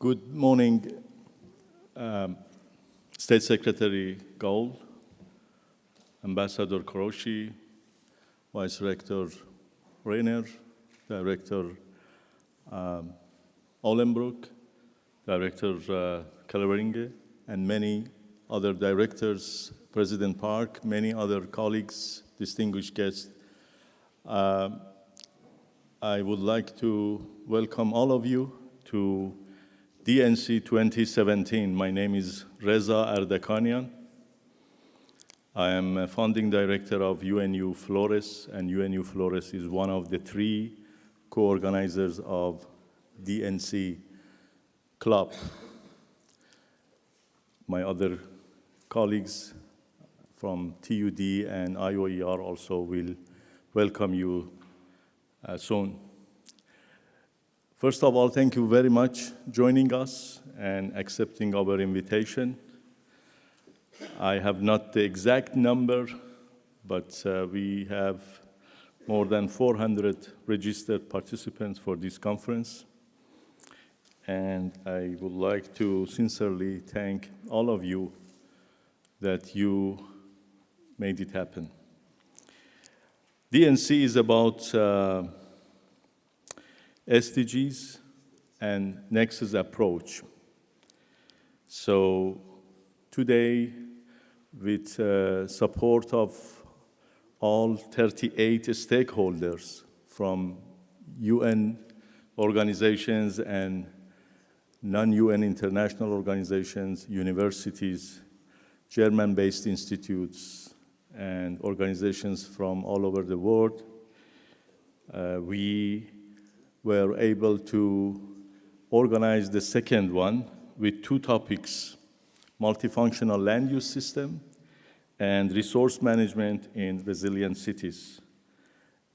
Good morning, State Secretary Gaul, Ambassador Kroshi, Vice Rector Rainer, Director Olenbrook, Director Kalveringe, and many other directors, President Park, many other colleagues, distinguished guests. I would like to welcome all of you to DNC 2017. My name is Reza Ardakanian. I am a founding director of UNU-FLORES, and UNU-FLORES is one of the 3 co-organizers of DNC Club. My other colleagues from TUD and IOER also will welcome you soon. First of all, thank you very much for joining us and accepting our invitation. I have not the exact number, but we have more than 400 registered participants for this conference. And I would like to sincerely thank all of you that you made it happen. DNC is about SDGs and Nexus approach. So today, with support of all 38 stakeholders from UN organizations and non-UN international organizations, universities, German-based institutes, and organizations from all over the world, we were able to organize the second one with 2 topics: multifunctional land use system and resource management in resilient cities.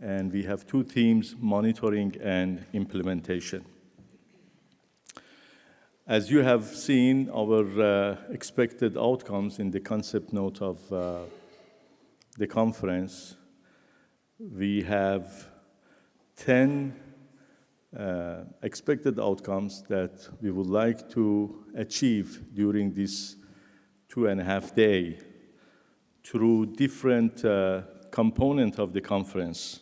And we have 2 themes: monitoring and implementation. As you have seen, our expected outcomes in the concept note of the conference, we have 10 expected outcomes that we would like to achieve during this 2.5 days through different components of the conference.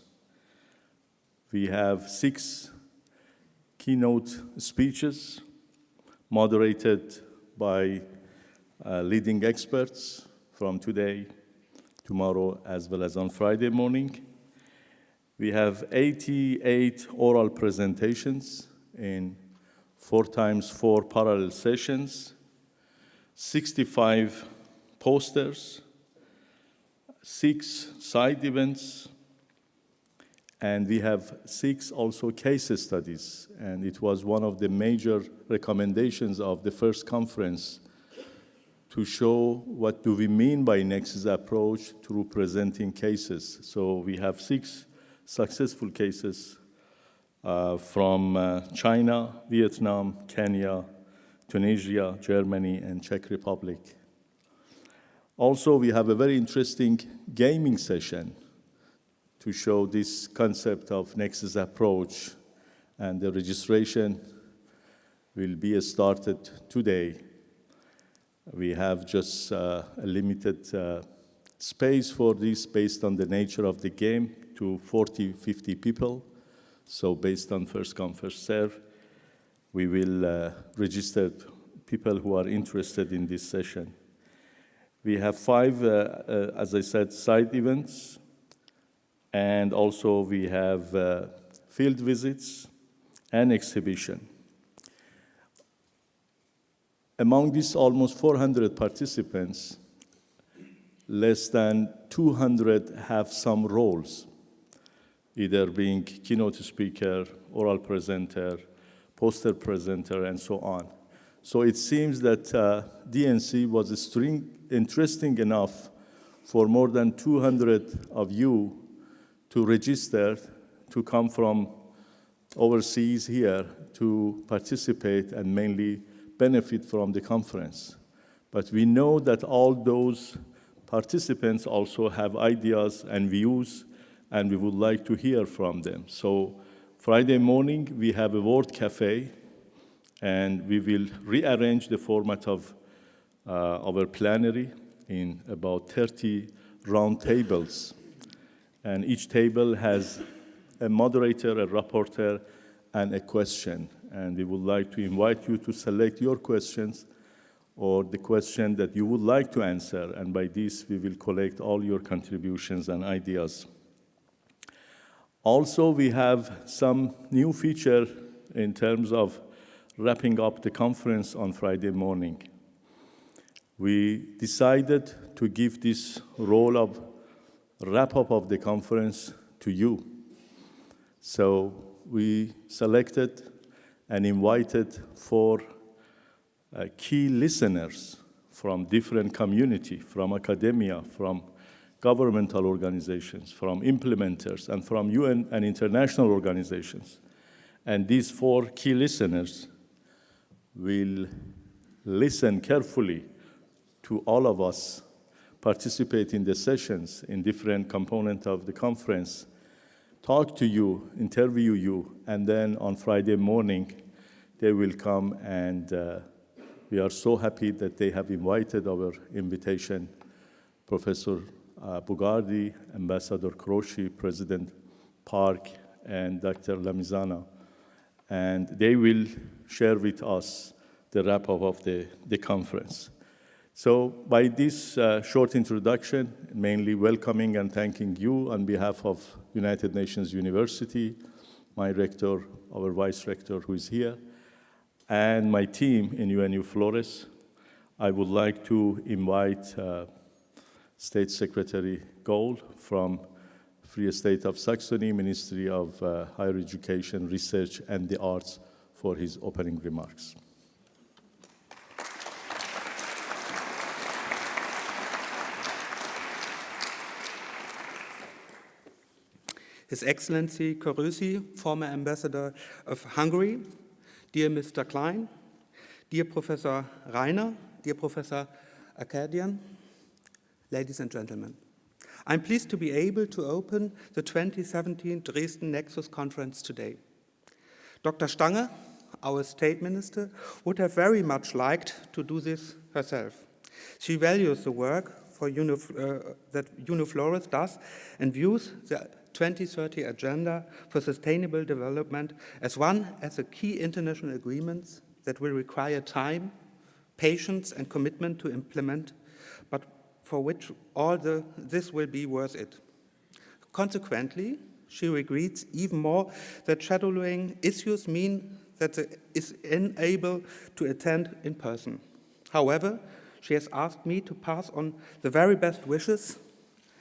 We have 6 keynote speeches moderated by leading experts from today, tomorrow, as well as on Friday morning. We have 88 oral presentations in 4x4 parallel sessions, 65 posters, 6 side events, and we have 6 also case studies. And it was one of the major recommendations of the first conference to show what do we mean by Nexus approach through presenting cases. So we have 6 successful cases from China, Vietnam, Kenya, Tunisia, Germany, and Czech Republic. Also, we have a very interesting gaming session to show this concept of Nexus approach, and the registration will be started today. We have just a limited space for this based on the nature of the game to 40, 50 people. So based on first come, first serve, we will register people who are interested in this session. We have 5, as I said, side events, and also we have field visits and exhibition. Among these almost 400 participants, less than 200 have some roles, either being keynote speaker, oral presenter, poster presenter, and so on. So it seems that DNC was interesting enough for more than 200 of you to register, to come from overseas here to participate and mainly benefit from the conference. But we know that all those participants also have ideas and views, and we would like to hear from them. So Friday morning, we have a Word Cafe And we will rearrange the format of our plenary in about 30 round tables. And each table has a moderator, a rapporteur, and a question. And we would like to invite you to select your questions or the question that you would like to answer. And by this, we will collect all your contributions and ideas. Also, we have some new feature in terms of wrapping up the conference on Friday morning. We decided to give this role of wrap-up of the conference to you. So we selected and invited 4 key listeners from different community, from academia, from governmental organizations, from implementers, and from UN and international organizations. And these 4 key listeners will listen carefully to all of us, participate in the sessions in different components of the conference, talk to you, interview you, and then on Friday morning, they will come, and we are so happy that they have invited our invitation, Professor Bugardi, Ambassador Croci, President Park, and Dr. Lamizana. And they will share with us the wrap-up of the conference. So by this short introduction, mainly welcoming and thanking you on behalf of United Nations University, my rector, our vice rector who is here, and my team in UNU-FLORES, I would like to invite State Secretary Gaul from Free State of Saxony, Ministry of Higher Education, Research, and the Arts for his opening remarks. His Excellency Körösi, former Ambassador of Hungary, dear Mr. Klein, dear Professor Reiner, dear Professor Ardakanian, ladies and gentlemen, I'm pleased to be able to open the 2017 Dresden Nexus Conference today. Dr. Stange, our State Minister, would have very much liked to do this herself. She values the work that UNU-FLORES does and views the 2030 Agenda for Sustainable Development as one of the key international agreements that will require time, patience, and commitment to implement, but for which this will be worth it. Consequently, she regrets even more that shadowing issues mean that it is unable to attend in person. However, she has asked me to pass on the very best wishes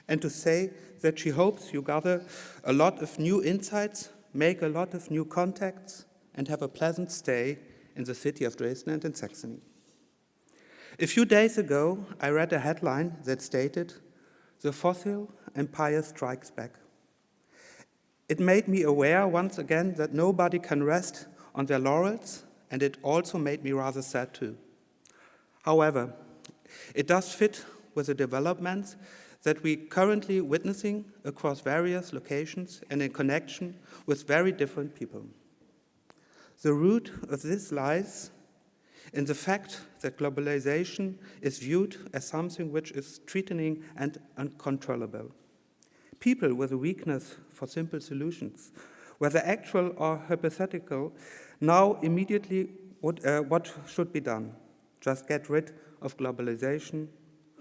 and to say that she hopes you gather a lot of new insights, make a lot of new contacts, and have a pleasant stay in the city of Dresden and in Saxony. A few days ago, I read a headline that stated, "The fossil empire strikes back." It made me aware once again that nobody can rest on their laurels, and it also made me rather sad too. However, it does fit with the developments that we're currently witnessing across various locations and in connection with very different people. The root of this lies in the fact that globalization is viewed as something which is threatening and uncontrollable. People with a weakness for simple solutions, whether actual or hypothetical, now immediately what should be done? Just get rid of globalization,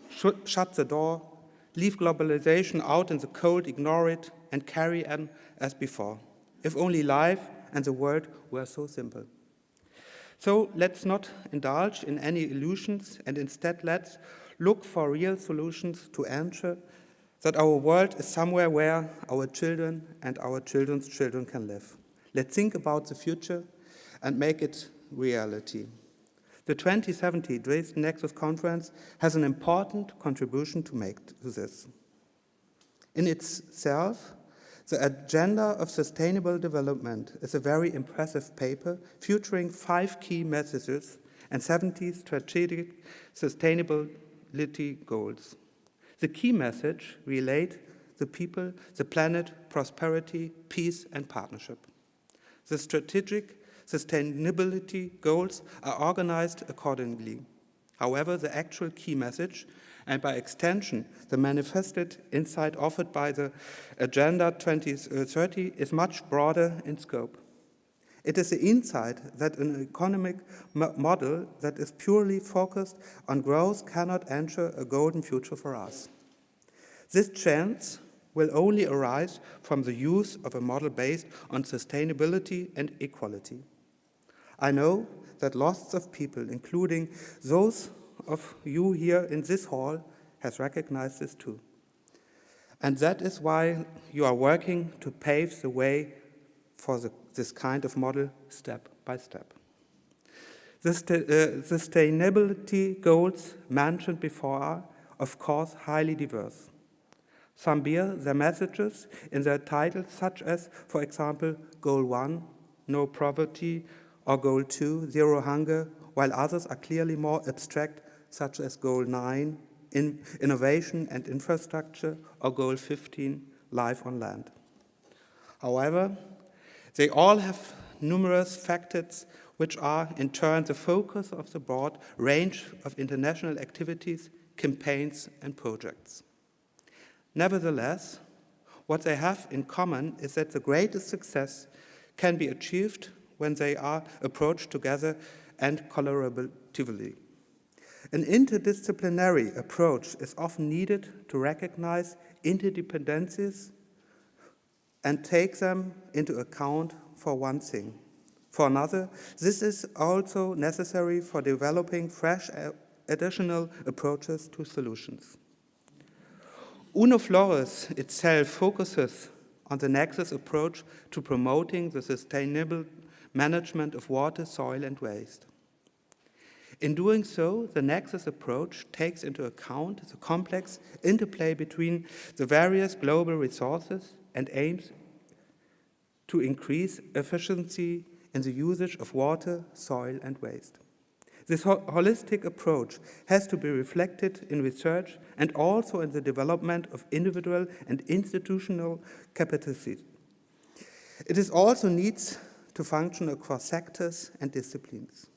shut the door, leave globalization out in the cold, ignore it, and carry on as before. If only life and the world were so simple. So let's not indulge in any illusions, and instead let's look for real solutions to ensure that our world is somewhere where our children and our children's children can live. Let's think about the future and make it reality. The 2070 Dresden Nexus Conference has an important contribution to make to this. In itself, the Agenda of Sustainable Development is a very impressive paper featuring 5 key messages and 70 strategic sustainability goals. The key message relate the people, the planet, prosperity, peace, and partnership. The strategic sustainability goals are organized accordingly. However, the actual key message, and by extension, the manifested insight offered by the Agenda 2030 is much broader in scope. It is the insight that an economic model that is purely focused on growth cannot ensure a golden future for us. This chance will only arise from the use of a model based on sustainability and equality. I know that lots of people, including those of you here in this hall, has recognized this too. And that is why you are working to pave the way for this kind of model step by step. The sustainability goals mentioned before are, of course, highly diverse. Some bear their messages in their titles, such as, for example, Goal 1, no poverty, or Goal 2, zero hunger, while others are clearly more abstract, such as Goal 9, innovation and infrastructure, or Goal 15, life on land. However, they all have numerous factors which are, in turn, the focus of the broad range of international activities, campaigns, and projects. Nevertheless, what they have in common is that the greatest success can be achieved when they are approached together and collaboratively. An interdisciplinary approach is often needed to recognize interdependencies and take them into account for one thing. For another, this is also necessary for developing fresh additional approaches to solutions. UNU-FLORES itself focuses on the Nexus approach to promoting the sustainable management of water, soil, and waste. In doing so, the Nexus approach takes into account the complex interplay between the various global resources and aims to increase efficiency in the usage of water, soil, and waste. This holistic approach has to be reflected in research and also in the development of individual and institutional capacities. It is also needs to function across sectors and disciplines.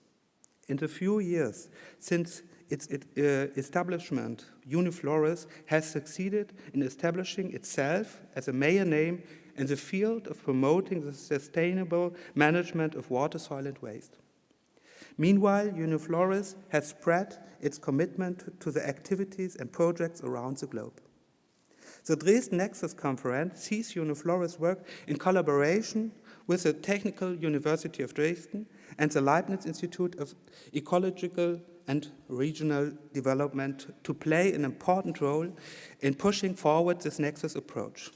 In the few years since its establishment, UNU-FLORES has succeeded in establishing itself as a major name in the field of promoting the sustainable management of water, soil, and waste. Meanwhile, UNU-FLORES has spread its commitment to the activities and projects around the globe. The Dresden Nexus Conference sees UNU-FLORES work in collaboration with the Technical University of Dresden and the Leibniz Institute of Ecological and Regional Development to play an important role in pushing forward this Nexus approach.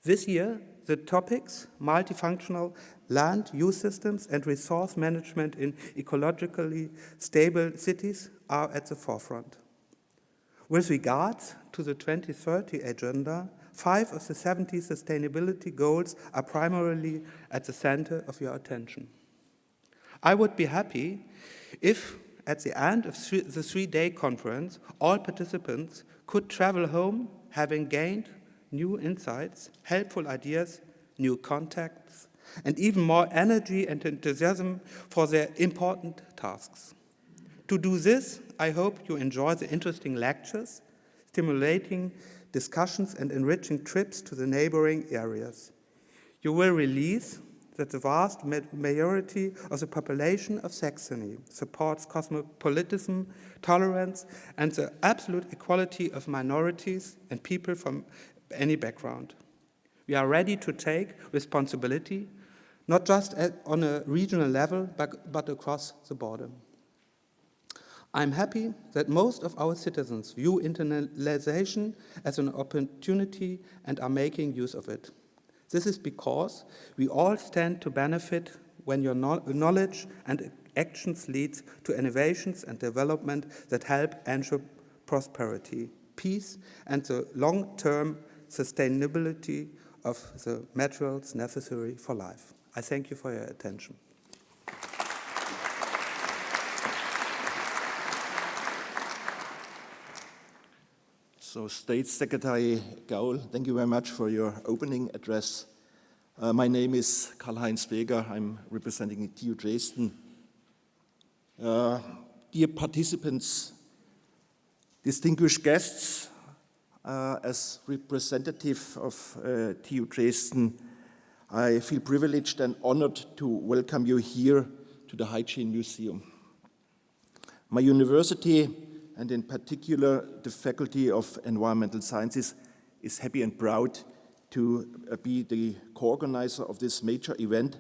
This year, the topics multifunctional land use systems and resource management in ecologically stable cities are at the forefront. With regards to the 2030 agenda, 5 of the 70 sustainability goals are primarily at the center of your attention. I would be happy if, at the end of the 3-day conference, all participants could travel home having gained new insights, helpful ideas, new contacts, and even more energy and enthusiasm for their important tasks. To do this, I hope you enjoy the interesting lectures, stimulating discussions, and enriching trips to the neighboring areas. You will realize that the vast majority of the population of Saxony supports cosmopolitanism, tolerance, and the absolute equality of minorities and people from any background. We are ready to take responsibility, not just on a regional level, but across the border. I'm happy that most of our citizens view internationalization as an opportunity and are making use of it. This is because we all stand to benefit when your knowledge and actions lead to innovations and development that help ensure prosperity, peace, and the long-term sustainability of the materials necessary for life. I thank you for your attention. So, State Secretary Gaul, thank you very much for your opening address. My name is Karl-Heinz Feger. I'm representing TU Dresden. Dear participants, distinguished guests, as representative of TU Dresden, I feel privileged and honored to welcome you here to the Hygiene Museum. My university, and in particular the Faculty of Environmental Sciences, is happy and proud to be the co-organizer of this major event,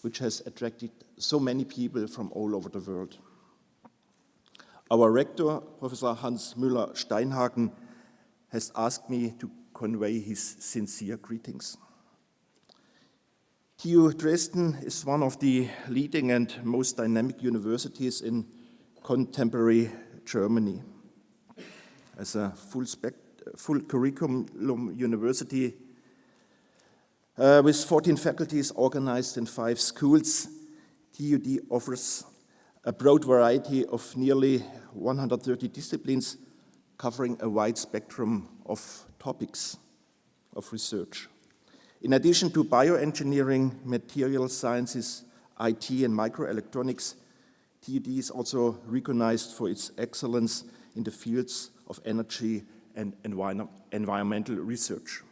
which has attracted so many people from all over the world. Our rector, Professor Hans Müller Steinhagen, has asked me to convey his sincere greetings. TU Dresden is one of the leading and most dynamic universities in contemporary Germany. As a full curriculum university with 14 faculties organized in 5 schools, TUD offers a broad variety of nearly 130 disciplines covering a wide spectrum of topics of research. In addition to bioengineering, material sciences, IT and microelectronics, TUD is also recognized for its excellence in the fields of energy and environmental research.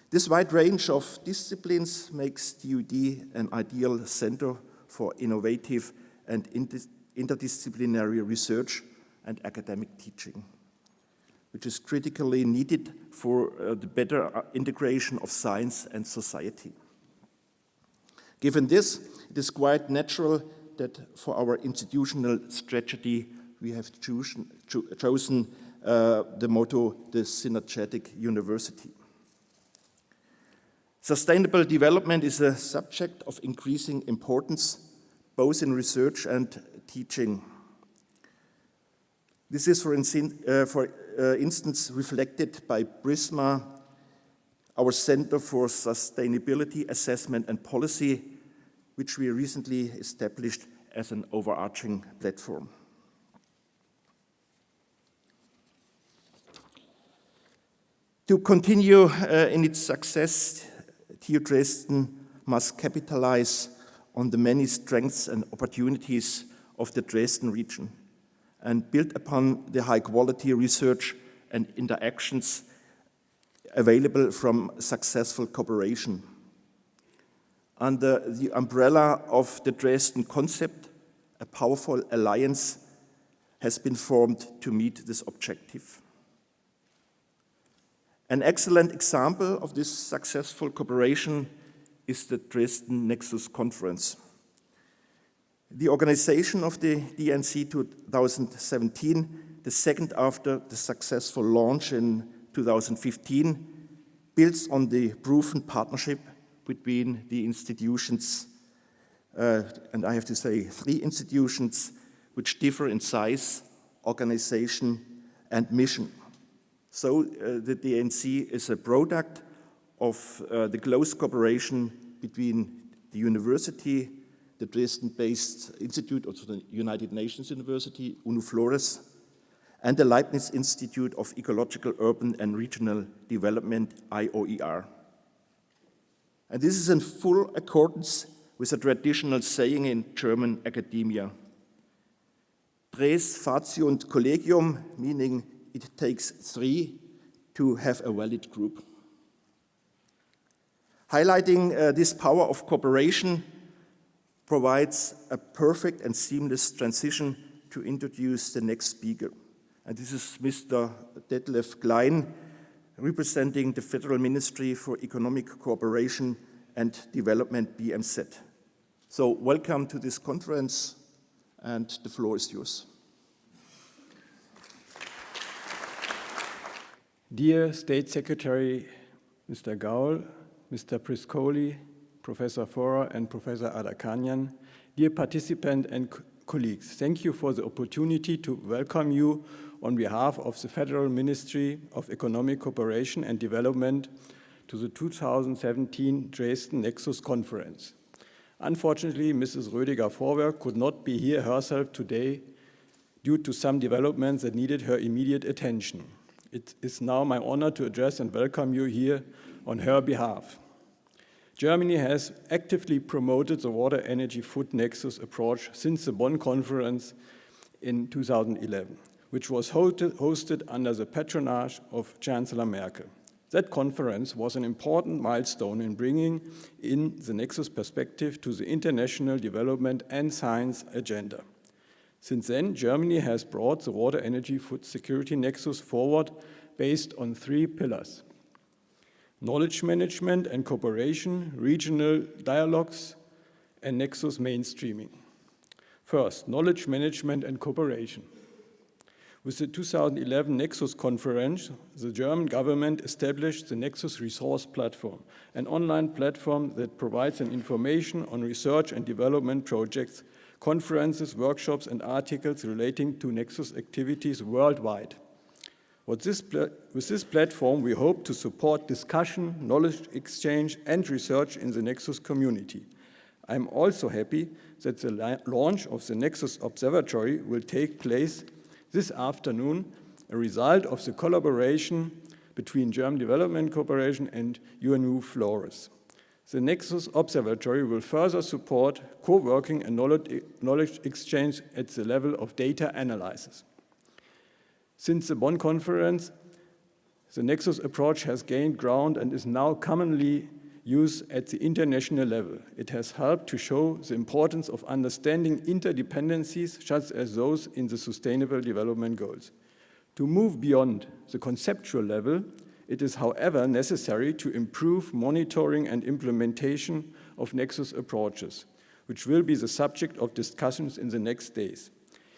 This wide range of disciplines makes TUD an ideal center for innovative and interdisciplinary research and academic teaching, which is critically needed for the better integration of science and society. Given this, it is quite natural that for our institutional strategy, we have chosen the motto, the Synergetic University. Sustainable development is a subject of increasing importance, both in research and teaching. This is, for instance, reflected by PRISMA, our Center for Sustainability Assessment and Policy, which we recently established as an overarching platform. To continue in its success, TU Dresden must capitalize on the many strengths and opportunities of the Dresden region and build upon the high-quality research and interactions available from successful cooperation. Under the umbrella of the Dresden concept, a powerful alliance has been formed to meet this objective. An excellent example of this successful cooperation is the Dresden Nexus conference. The organization of the DNC 2017, the second after the successful launch in 2015, builds on the proven partnership between the institutions, and I have to say 3 institutions, which differ in size, organization, and mission. So the DNC is a product of the close cooperation between the university, the Dresden-based Institute of the United Nations University, UNU-FLORES, and the Leibniz Institute of Ecological, Urban and Regional Development, IOER. And this is in full accordance with a traditional saying in German academia, Tres faciunt collegium, meaning it takes 3 to have a valid group. Highlighting this power of cooperation provides a perfect and seamless transition to introduce the next speaker. And this is Mr. Detlef Klein, representing the Federal Ministry for Economic Cooperation and Development, BMZ. So welcome to this conference, and the floor is yours. Dear State Secretary Mr. Gaul, Mr. Priscoli, Professor Forer and Professor Ardakanian, dear participants and colleagues, thank you for the opportunity to welcome you on behalf of the Federal Ministry of Economic Cooperation and Development to the 2017 Dresden Nexus Conference. Unfortunately, Mrs. Rödiger-Vorwerk could not be here herself today due to some developments that needed her immediate attention. It is now my honor to address and welcome you here on her behalf. Germany has actively promoted the water energy food nexus approach since the Bonn Conference in 2011, which was hosted under the patronage of Chancellor Merkel. That conference was an important milestone in bringing in the nexus perspective to the international development and science agenda. Since then, Germany has brought the water energy food security nexus forward based on 3 pillars: knowledge management and cooperation, regional dialogues, and nexus mainstreaming. First, knowledge management and cooperation. With the 2011 Nexus conference, the German government established the Nexus Resource Platform, an online platform that provides information on research and development projects, conferences, workshops, and articles relating to Nexus activities worldwide. With this platform, we hope to support discussion, knowledge exchange, and research in the Nexus community. I'm also happy that the launch of the Nexus Observatory will take place this afternoon, a result of the collaboration between German Development Cooperation and UNU-FLORES. The Nexus Observatory will further support co-working and knowledge exchange at the level of data analysis. Since the Bonn Conference, the Nexus approach has gained ground and is now commonly used at the international level. It has helped to show the importance of understanding interdependencies such as those in the Sustainable Development Goals. To move beyond the conceptual level, it is, however, necessary to improve monitoring and implementation of Nexus approaches, which will be the subject of discussions in the next days.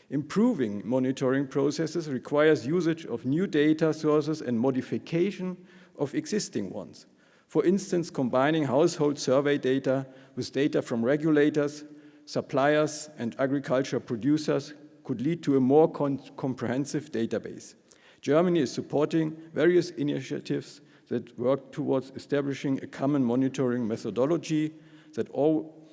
Improving monitoring processes requires usage of new data sources and modification of existing ones. For instance, combining household survey data with data from regulators, suppliers, and agriculture producers could lead to a more comprehensive database. Germany is supporting various initiatives that work towards establishing a common monitoring methodology that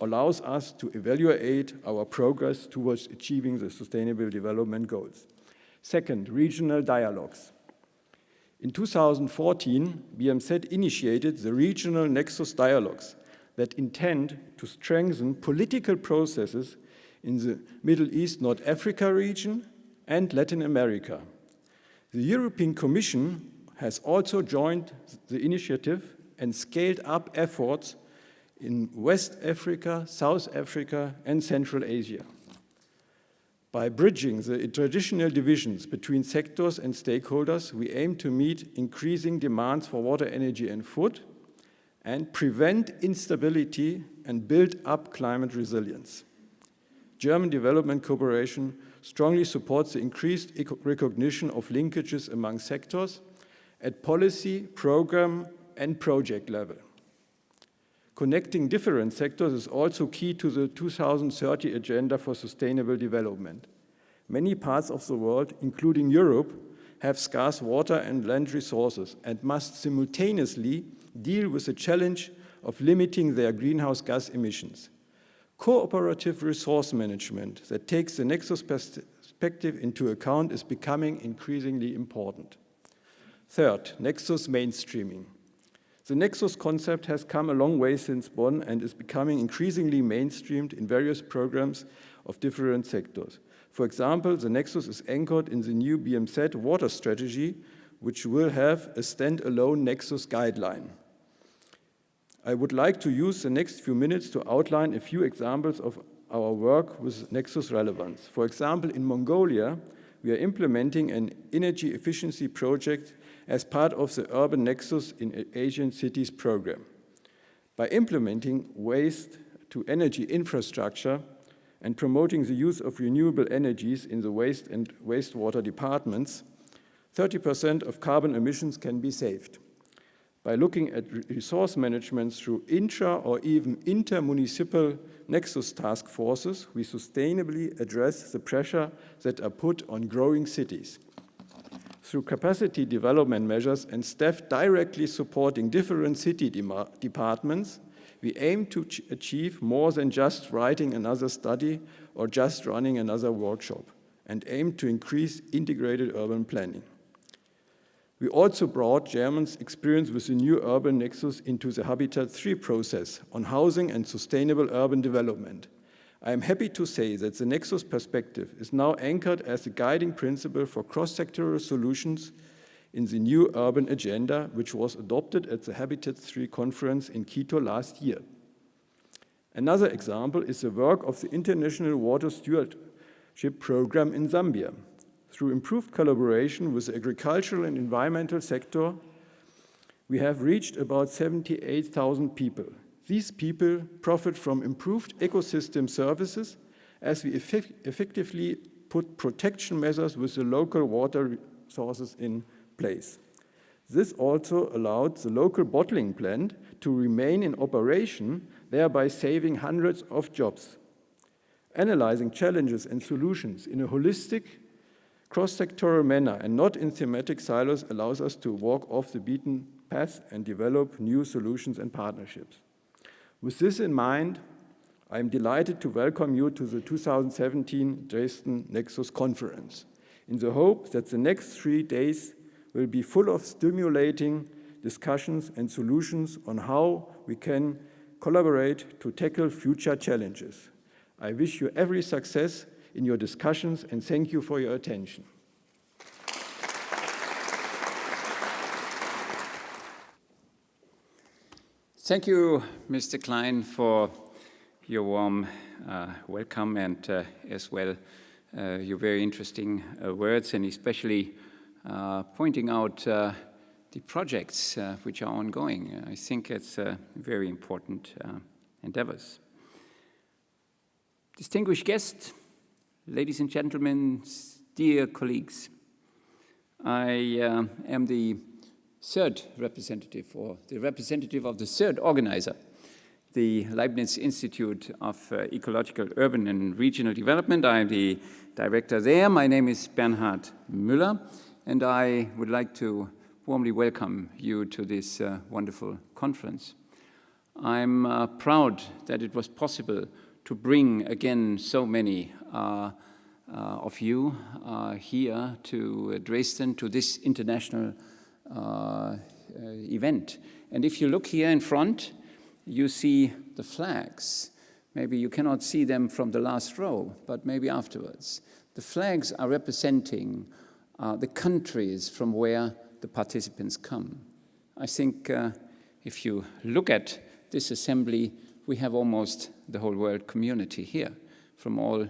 allows us to evaluate our progress towards achieving the Sustainable Development Goals. Second, regional dialogues. In 2014, BMZ initiated the regional Nexus dialogues that intend to strengthen political processes in the Middle East, North Africa region and Latin America. The European Commission has also joined the initiative and scaled up efforts in West Africa, South Africa, and Central Asia. By bridging the traditional divisions between sectors and stakeholders, we aim to meet increasing demands for water, energy, and food, and prevent instability and build up climate resilience. German Development Cooperation strongly supports the increased recognition of linkages among sectors at policy, program, and project level. Connecting different sectors is also key to the 2030 Agenda for Sustainable Development. Many parts of the world, including Europe, have scarce water and land resources and must simultaneously deal with the challenge of limiting their greenhouse gas emissions. Cooperative resource management that takes the Nexus perspective into account is becoming increasingly important. Third, Nexus mainstreaming. The Nexus concept has come a long way since Bonn and is becoming increasingly mainstreamed in various programs of different sectors. For example, the Nexus is anchored in the new BMZ water strategy, which will have a standalone Nexus guideline. I would like to use the next few minutes to outline a few examples of our work with Nexus relevance. For example, in Mongolia, we are implementing an energy efficiency project as part of the Urban Nexus in Asian Cities program. By implementing waste-to-energy infrastructure and promoting the use of renewable energies in the waste and wastewater departments, 30% of carbon emissions can be saved. By looking at resource management through intra- or even inter-municipal Nexus task forces, we sustainably address the pressure that are put on growing cities. Through capacity development measures and staff directly supporting different city departments, we aim to achieve more than just writing another study or just running another workshop, and aim to increase integrated urban planning. We also brought Germans' experience with the new urban nexus into the Habitat 3 process on housing and sustainable urban development. I am happy to say that the Nexus perspective is now anchored as a guiding principle for cross-sectoral solutions in the new urban agenda, which was adopted at the Habitat 3 conference in Quito last year. Another example is the work of the International Water Stewardship Program in Zambia. Through improved collaboration with the agricultural and environmental sector, we have reached about 78,000 people. These people profit from improved ecosystem services as we effectively put protection measures with the local water resources in place. This also allowed the local bottling plant to remain in operation, thereby saving hundreds of jobs. Analyzing challenges and solutions in a holistic, cross-sectoral manner and not in thematic silos allows us to walk off the beaten path and develop new solutions and partnerships. With this in mind, I am delighted to welcome you to the 2017 Dresden Nexus Conference, in the hope that the next 3 days will be full of stimulating discussions and solutions on how we can collaborate to tackle future challenges. I wish you every success in your discussions and thank you for your attention. Thank you, Mr. Klein, for your warm welcome and as well your very interesting words, and especially pointing out the projects which are ongoing. I think it's very important endeavors. Distinguished guests, ladies and gentlemen, dear colleagues, I am the third representative, or the representative of the third organizer, the Leibniz Institute of Ecological, Urban and Regional Development. I am the director there. My name is Bernhard Müller, and I would like to warmly welcome you to this wonderful conference. I'm proud that it was possible to bring again so many of you here to Dresden, to this international event. And if you look here in front, you see the flags. Maybe you cannot see them from the last row, but maybe afterwards. The flags are representing the countries from where the participants come. I think if you look at this assembly, we have almost the whole world community here from all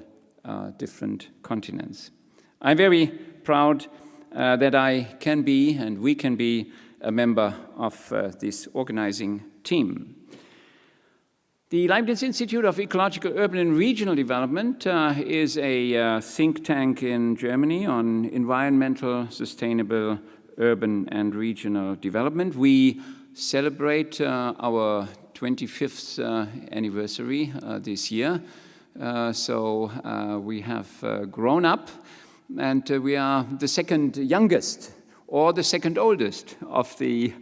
different continents. I'm very proud that I can be, and we can be, a member of this organizing team. The Leibniz Institute of Ecological, Urban and Regional Development is a think tank in Germany on environmental, sustainable, urban and regional development. We celebrate our 25th anniversary this year. So we have grown up, and we are the second youngest or the second oldest of the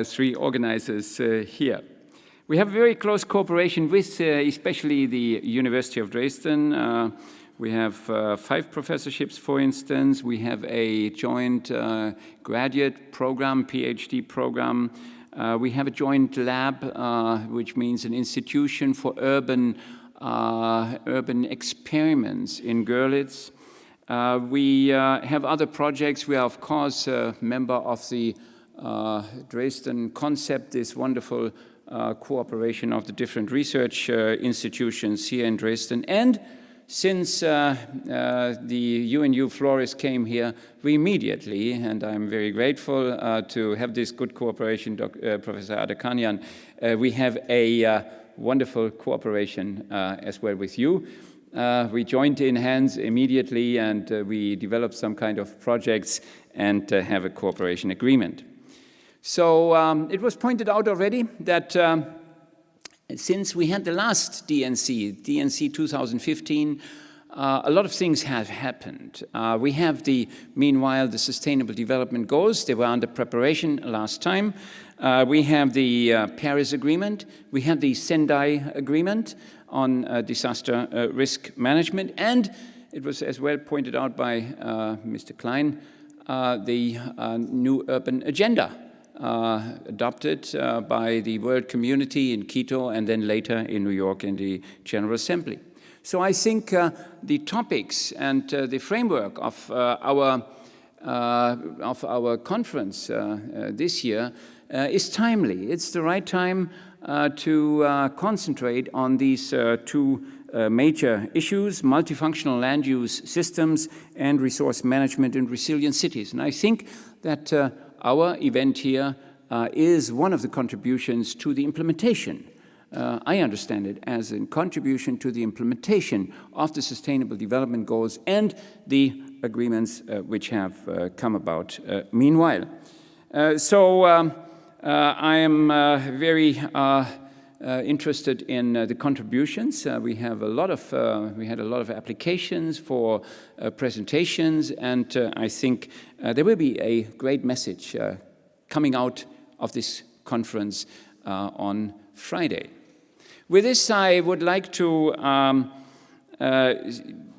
three organizers here. We have very close cooperation with especially the University of Dresden. We have 5 professorships, for instance. We have a joint graduate program, PhD program. We have a joint lab, which means an institution for urban experiments in Görlitz. We have other projects. We are, of course, a member of the Dresden Concept, this wonderful cooperation of the different research institutions here in Dresden. And since the UNU-FLORES came here, we immediately, and I'm very grateful to have this good cooperation, Professor Ardakanian, we have a wonderful cooperation as well with you. We joined in hands immediately, and we developed some kind of projects and have a cooperation agreement. So it was pointed out already that since we had the last DNC 2015, a lot of things have happened. We have meanwhile, the Sustainable Development Goals. They were under preparation last time. We have the Paris Agreement. We have the Sendai Agreement on disaster risk management. And it was as well pointed out by Mr. Klein, the new urban agenda adopted by the world community in Quito and then later in New York in the General Assembly. So I think the topics and the framework of our conference this year is timely. It's the right time to concentrate on these two major issues: multifunctional land use systems and resource management in resilient cities. And I think that our event here is one of the contributions to the implementation. I understand it as a contribution to the implementation of the Sustainable Development Goals and the agreements which have come about meanwhile. I am very interested in the contributions. We had a lot of applications for presentations, and I think there will be a great message coming out of this conference on Friday. With this, I would like to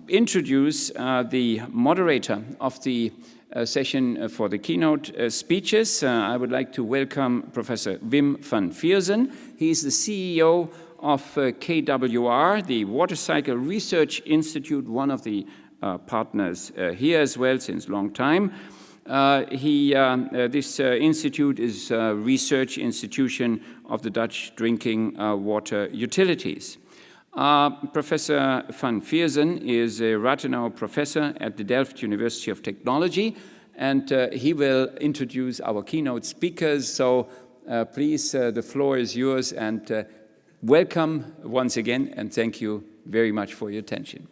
introduce the moderator of the session for the keynote speeches. I would like to welcome Professor Wim van Viersen. He is the CEO of KWR, the Water Cycle Research Institute, one of the partners here as well since a long time. This institute is a research institution of the Dutch drinking water utilities. Professor van Viersen is a Rathenau professor at the Delft University of Technology, and he will introduce our keynote speakers. So please, the floor is yours, and welcome once again, and thank you very much for your attention.